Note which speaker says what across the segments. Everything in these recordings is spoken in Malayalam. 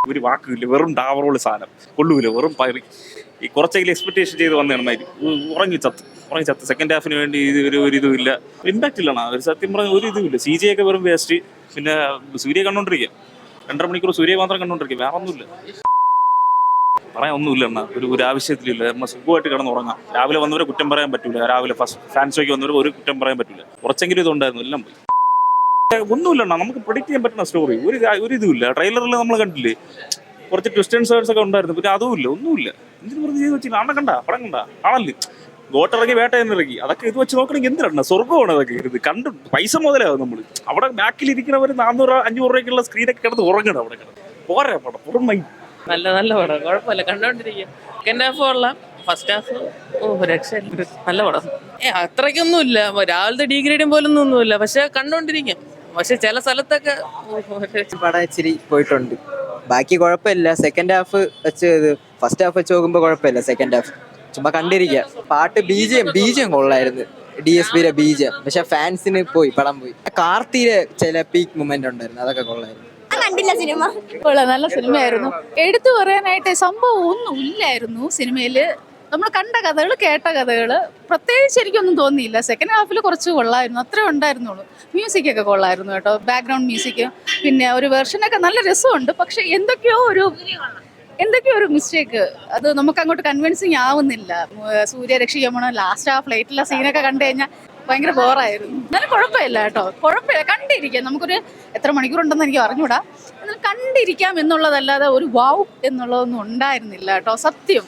Speaker 1: ഒരു വാക്കില്ല, വെറും ഡാവറോള് സാധനം കൊള്ളൂല, വെറും പയറി. ഈ കുറച്ചെങ്കിലും എക്സ്പെക്ടേഷൻ ചെയ്ത് വന്നതാണ്. ഉറങ്ങി ചത്ത് സെക്കൻഡ് ഹാഫിന് വേണ്ടി ഒരു ഇതും ഇല്ല, ഇമ്പാക്റ്റ് ഇല്ലണ ഒരു സത്യം പറഞ്ഞ ഒരു ഇതുമില്ല. CJ ഒക്കെ വെറും വേസ്റ്റ്. പിന്നെ സൂര്യ കണ്ടോണ്ടിരിക്കുക, 2.5 മണിക്കൂർ സൂര്യ മാത്രം കണ്ടോണ്ടിരിക്കുക, വേറെ ഒന്നുമില്ല, പറയാൻ ഒന്നുമില്ല. ഒരു ആവശ്യത്തിലില്ല. നമ്മൾ സുഖമായിട്ട് കിടന്ന് ഉറങ്ങാം. രാവിലെ വന്നവരെ കുറ്റം പറയാൻ പറ്റൂല, രാവിലെ ഫസ്റ്റ് ഫാൻസ് ഷോയ്ക്ക് വന്നവർ ഒരു കുറ്റം പറയാൻ പറ്റില്ല. കുറച്ചെങ്കിലും ഇതുണ്ടായിരുന്നു, എല്ലാം പോയി. ഒന്നുമില്ല, നമുക്ക് പ്രൊഡിക്ട് ചെയ്യാൻ പറ്റുന്ന സ്റ്റോറി ഒരു ഇതുമില്ല. ട്രെയിലറിൽ നമ്മൾ കണ്ടില്ലേ, കുറച്ച് ട്വിസ്റ്റ് ആൻഡ് ടേൺസ് ഒക്കെ ഉണ്ടായിരുന്നു, പിന്നെ അതുമില്ല, ഒന്നുമില്ല. എന്തിനു പറഞ്ഞ് ചെയ്ത് വെച്ചാൽ അണ്ണ കണ്ട പടം കണ്ട ആണല്ലേ, ഗോട്ടിറങ്ങി വേട്ടയെന്നിറങ്ങി, അതൊക്കെ ഇത് വെച്ച് നോക്കണമെങ്കിൽ എന്തിനാണ്, സ്വർഗ്ഗമാണ് അതൊക്കെ. ഇത് കണ്ട് പൈസ മുതലാവും. നമ്മൾ അവിടെ ബാക്കിലിരിക്കുന്നവർ 400-500 രൂപയ്ക്കുള്ള സ്ക്രീനൊക്കെ കിടന്ന് ഉറങ്ങണം, അവിടെ കിടന്ന് പോരാ പടം പുറമൈ.
Speaker 2: നല്ല പടം, കുഴപ്പമില്ല, കണ്ടോണ്ടിരിക്കും. സെക്കൻഡ് ഹാഫ് കൊള്ളാം, ഫസ്റ്റ് ഹാഫ് രക്ഷയില്ല, നല്ല പടം. അത്രയ്ക്കൊന്നുമില്ല, രാവിലത്തെ ഡീഗ്രേഡിയും പോലൊന്നും ഒന്നുമില്ല, പക്ഷെ കണ്ടോണ്ടിരിക്കാം. പക്ഷെ ചില സ്ഥലത്തൊക്കെ
Speaker 3: പടം ഇച്ചിരി പോയിട്ടുണ്ട്. ബാക്കി കുഴപ്പമില്ല. സെക്കൻഡ് ഹാഫ് വെച്ച് ഫസ്റ്റ് ഹാഫ് വെച്ച് നോക്കുമ്പോൾ കുഴപ്പമില്ല. സെക്കൻഡ് ഹാഫ് ചുമ്മാ കണ്ടിരിക്കുക. പാട്ട് ബീജം കൊള്ളായിരുന്നു, DSPയുടെ ബീജം. പക്ഷെ ഫാൻസിന് പടം പോയി. കാർത്തിയുടെ ചില പീക്ക് മൊമെന്റ് ഉണ്ടായിരുന്നു, അതൊക്കെ കൊള്ളായിരുന്നു.
Speaker 4: കണ്ടില്ല സിനിമ.
Speaker 5: നല്ല സിനിമയായിരുന്നു. എടുത്തു പറയാനായിട്ട് സംഭവം ഒന്നും ഇല്ലായിരുന്നു സിനിമയില്. നമ്മൾ കണ്ട കഥകൾ, കേട്ട കഥകൾ, പ്രത്യേകിച്ച് എനിക്കൊന്നും തോന്നിയില്ല. സെക്കൻഡ് ഹാഫിൽ കുറച്ച് കൊള്ളായിരുന്നു, അത്രേ ഉണ്ടായിരുന്നുള്ളൂ. മ്യൂസിക്കൊക്കെ കൊള്ളായിരുന്നു കേട്ടോ, ബാക്ക്ഗ്രൗണ്ട് മ്യൂസിക്. പിന്നെ ഒരു വെർഷനൊക്കെ നല്ല രസമുണ്ട്. പക്ഷെ എന്തൊക്കെയോ ഒരു മിസ്റ്റേക്ക്, അത് നമുക്ക് അങ്ങോട്ട് കൺവിൻസിങ് ആവുന്നില്ല. സൂര്യ രക്ഷിക്കാൻ പോണ ലാസ്റ്റ് ആ ഫ്ലൈറ്റിലെ സീനൊക്കെ കണ്ടു കഴിഞ്ഞാൽ ഭയങ്കര ബോറായിരുന്നു. എന്നാലും കുഴപ്പമില്ല കേട്ടോ, കുഴപ്പമില്ല, കണ്ടിരിക്കാം. നമുക്കൊരു എത്ര മണിക്കൂറുണ്ടെന്ന് എനിക്ക് അറിഞ്ഞൂടാ, എന്നാൽ കണ്ടിരിക്കാം എന്നുള്ളതല്ലാതെ ഒരു വാവ് എന്നുള്ളതൊന്നും ഉണ്ടായിരുന്നില്ല കേട്ടോ. സത്യം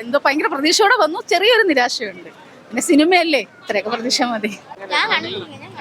Speaker 5: എന്തോ ഭയങ്കര പ്രതീക്ഷയോടെ വന്നു, ചെറിയൊരു നിരാശയുണ്ട്. പിന്നെ സിനിമയല്ലേ, ഇത്രയൊക്കെ പ്രതീക്ഷ മതി.
Speaker 4: ഞാൻ കണ്ടിരിക്കുന്നു.